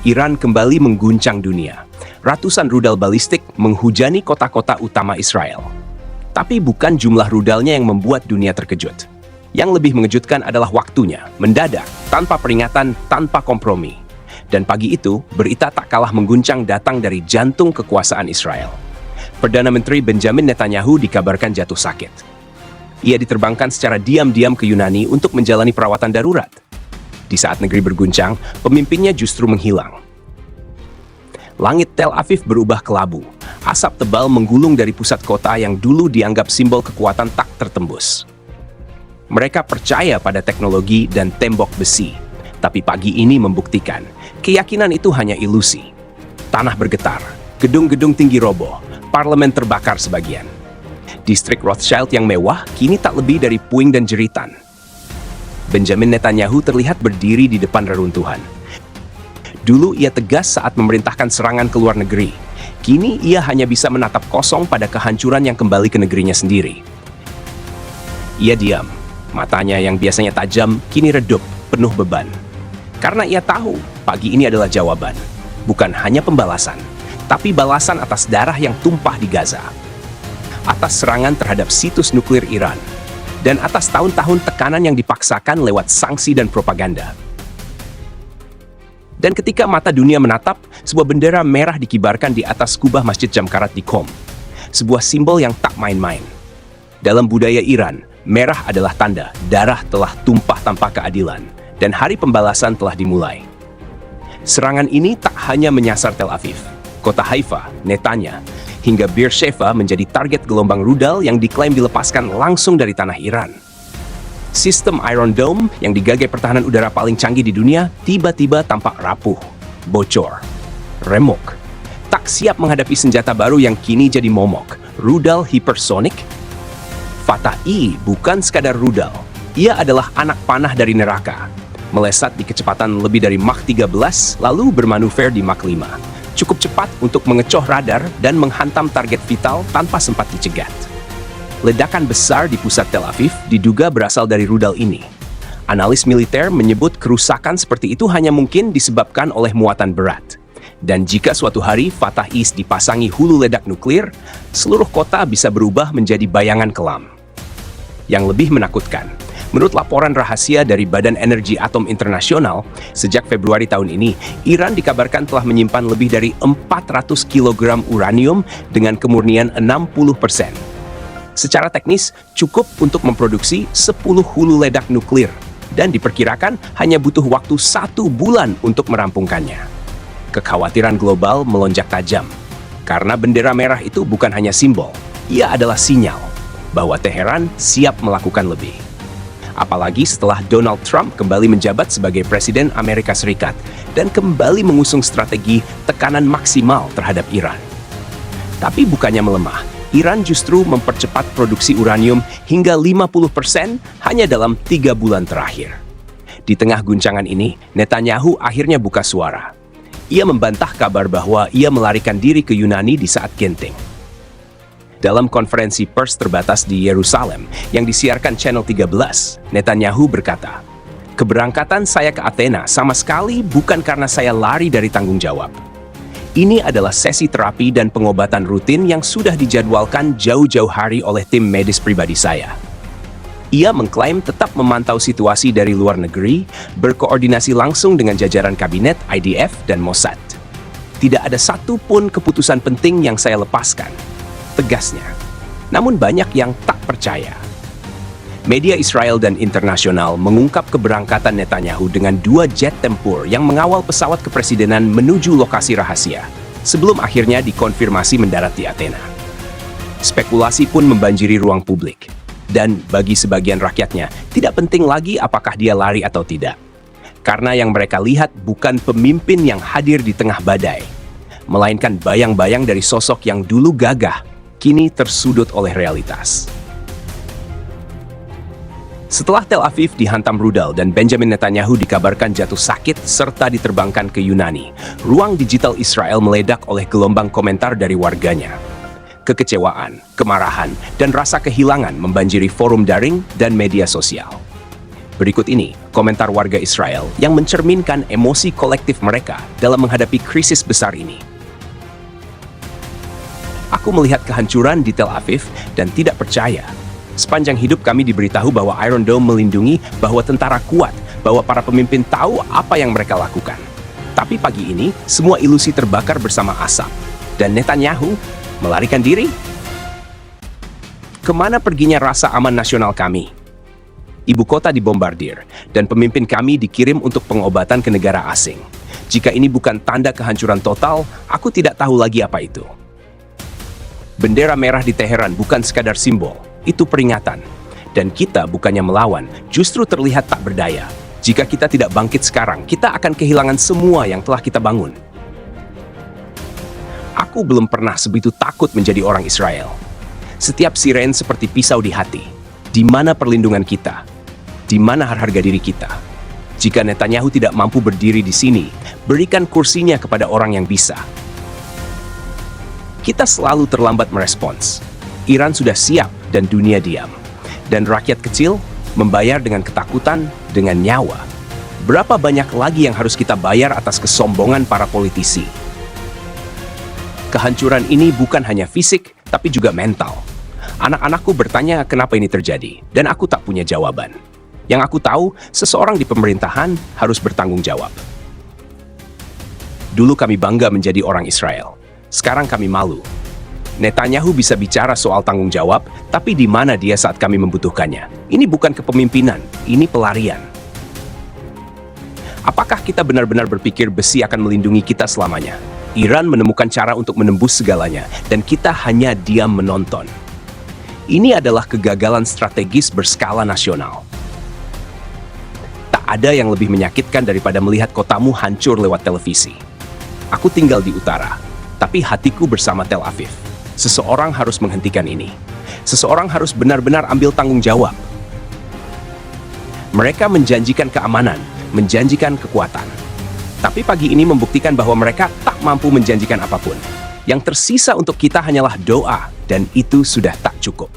Iran kembali mengguncang dunia. Ratusan rudal balistik menghujani kota-kota utama Israel. Tapi bukan jumlah rudalnya yang membuat dunia terkejut. Yang lebih mengejutkan adalah waktunya, mendadak, tanpa peringatan, tanpa kompromi. Dan pagi itu, berita tak kalah mengguncang datang dari jantung kekuasaan Israel. Perdana Menteri Benjamin Netanyahu dikabarkan jatuh sakit. Ia diterbangkan secara diam-diam ke Yunani untuk menjalani perawatan darurat. Di saat negeri berguncang, pemimpinnya justru menghilang. Langit Tel Aviv berubah kelabu. Asap tebal menggulung dari pusat kota yang dulu dianggap simbol kekuatan tak tertembus. Mereka percaya pada teknologi dan tembok besi. Tapi pagi ini membuktikan, keyakinan itu hanya ilusi. Tanah bergetar, gedung-gedung tinggi roboh, parlemen terbakar sebagian. Distrik Rothschild yang mewah kini tak lebih dari puing dan jeritan. Benjamin Netanyahu terlihat berdiri di depan reruntuhan. Dulu ia tegas saat memerintahkan serangan ke luar negeri. Kini ia hanya bisa menatap kosong pada kehancuran yang kembali ke negerinya sendiri. Ia diam. Matanya yang biasanya tajam kini redup, penuh beban. Karena ia tahu pagi ini adalah jawaban. Bukan hanya pembalasan, tapi balasan atas darah yang tumpah di Gaza. Atas serangan terhadap situs nuklir Iran. Dan atas tahun-tahun tekanan yang dipaksakan lewat sanksi dan propaganda. Dan ketika mata dunia menatap, sebuah bendera merah dikibarkan di atas kubah Masjid Jamkarat di Qom. Sebuah simbol yang tak main-main. Dalam budaya Iran, merah adalah tanda darah telah tumpah tanpa keadilan, dan hari pembalasan telah dimulai. Serangan ini tak hanya menyasar Tel Aviv, kota Haifa, Netanya, hingga Beersheva menjadi target gelombang rudal yang diklaim dilepaskan langsung dari tanah Iran. Sistem Iron Dome yang digagai pertahanan udara paling canggih di dunia tiba-tiba tampak rapuh, bocor, remuk, tak siap menghadapi senjata baru yang kini jadi momok, rudal hipersonik. Fatah I bukan sekadar rudal, ia adalah anak panah dari neraka, melesat di kecepatan lebih dari Mach 13 lalu bermanuver di Mach 5. Cukup cepat untuk mengecoh radar dan menghantam target vital tanpa sempat dicegat. Ledakan besar di pusat Tel Aviv diduga berasal dari rudal ini. Analis militer menyebut kerusakan seperti itu hanya mungkin disebabkan oleh muatan berat. Dan jika suatu hari Fatah East dipasangi hulu ledak nuklir, seluruh kota bisa berubah menjadi bayangan kelam. Yang lebih menakutkan, menurut laporan rahasia dari Badan Energi Atom Internasional, sejak Februari tahun ini, Iran dikabarkan telah menyimpan lebih dari 400 kg uranium dengan kemurnian 60%. Secara teknis, cukup untuk memproduksi 10 hulu ledak nuklir, dan diperkirakan hanya butuh waktu 1 bulan untuk merampungkannya. Kekhawatiran global melonjak tajam, karena bendera merah itu bukan hanya simbol, ia adalah sinyal bahwa Teheran siap melakukan lebih. Apalagi setelah Donald Trump kembali menjabat sebagai Presiden Amerika Serikat dan kembali mengusung strategi tekanan maksimal terhadap Iran. Tapi bukannya melemah, Iran justru mempercepat produksi uranium hingga 50% hanya dalam 3 bulan terakhir. Di tengah guncangan ini, Netanyahu akhirnya buka suara. Ia membantah kabar bahwa ia melarikan diri ke Yunani di saat genting. Dalam konferensi pers terbatas di Yerusalem yang disiarkan Channel 13, Netanyahu berkata, "Keberangkatan saya ke Athena sama sekali bukan karena saya lari dari tanggung jawab. Ini adalah sesi terapi dan pengobatan rutin yang sudah dijadwalkan jauh-jauh hari oleh tim medis pribadi saya." Ia mengklaim tetap memantau situasi dari luar negeri, berkoordinasi langsung dengan jajaran kabinet, IDF, dan Mossad. Tidak ada satupun keputusan penting yang saya lepaskan, tegasnya. Namun banyak yang tak percaya. Media Israel dan internasional mengungkap keberangkatan Netanyahu dengan 2 jet tempur yang mengawal pesawat kepresidenan menuju lokasi rahasia, sebelum akhirnya dikonfirmasi mendarat di Athena. Spekulasi pun membanjiri ruang publik. Dan bagi sebagian rakyatnya, tidak penting lagi apakah dia lari atau tidak. Karena yang mereka lihat bukan pemimpin yang hadir di tengah badai, melainkan bayang-bayang dari sosok yang dulu gagah, kini tersudut oleh realitas. Setelah Tel Aviv dihantam rudal dan Benjamin Netanyahu dikabarkan jatuh sakit serta diterbangkan ke Yunani, ruang digital Israel meledak oleh gelombang komentar dari warganya. Kekecewaan, kemarahan, dan rasa kehilangan membanjiri forum daring dan media sosial. Berikut ini komentar warga Israel yang mencerminkan emosi kolektif mereka dalam menghadapi krisis besar ini. Aku melihat kehancuran di Tel Aviv dan tidak percaya. Sepanjang hidup kami diberitahu bahwa Iron Dome melindungi, bahwa tentara kuat, bahwa para pemimpin tahu apa yang mereka lakukan. Tapi pagi ini, semua ilusi terbakar bersama asap. Dan Netanyahu melarikan diri? Kemana perginya rasa aman nasional kami? Ibu kota dibombardir, dan pemimpin kami dikirim untuk pengobatan ke negara asing. Jika ini bukan tanda kehancuran total, aku tidak tahu lagi apa itu. Bendera merah di Teheran bukan sekadar simbol, itu peringatan. Dan kita bukannya melawan, justru terlihat tak berdaya. Jika kita tidak bangkit sekarang, kita akan kehilangan semua yang telah kita bangun. Aku belum pernah sebegitu takut menjadi orang Israel. Setiap siren seperti pisau di hati. Di mana perlindungan kita? Di mana harga diri kita? Jika Netanyahu tidak mampu berdiri di sini, berikan kursinya kepada orang yang bisa. Kita selalu terlambat merespons. Iran sudah siap dan dunia diam. Dan rakyat kecil membayar dengan ketakutan, dengan nyawa. Berapa banyak lagi yang harus kita bayar atas kesombongan para politisi? Kehancuran ini bukan hanya fisik, tapi juga mental. Anak-anakku bertanya kenapa ini terjadi, dan aku tak punya jawaban. Yang aku tahu, seseorang di pemerintahan harus bertanggung jawab. Dulu kami bangga menjadi orang Israel. Sekarang kami malu. Netanyahu bisa bicara soal tanggung jawab, tapi di mana dia saat kami membutuhkannya? Ini bukan kepemimpinan, ini pelarian. Apakah kita benar-benar berpikir besi akan melindungi kita selamanya? Iran menemukan cara untuk menembus segalanya, dan kita hanya diam menonton. Ini adalah kegagalan strategis berskala nasional. Tak ada yang lebih menyakitkan daripada melihat kotamu hancur lewat televisi. Aku tinggal di utara, tapi hatiku bersama Tel Aviv. Seseorang harus menghentikan ini. Seseorang harus benar-benar ambil tanggung jawab. Mereka menjanjikan keamanan, menjanjikan kekuatan. Tapi pagi ini membuktikan bahwa mereka tak mampu menjanjikan apapun. Yang tersisa untuk kita hanyalah doa, dan itu sudah tak cukup.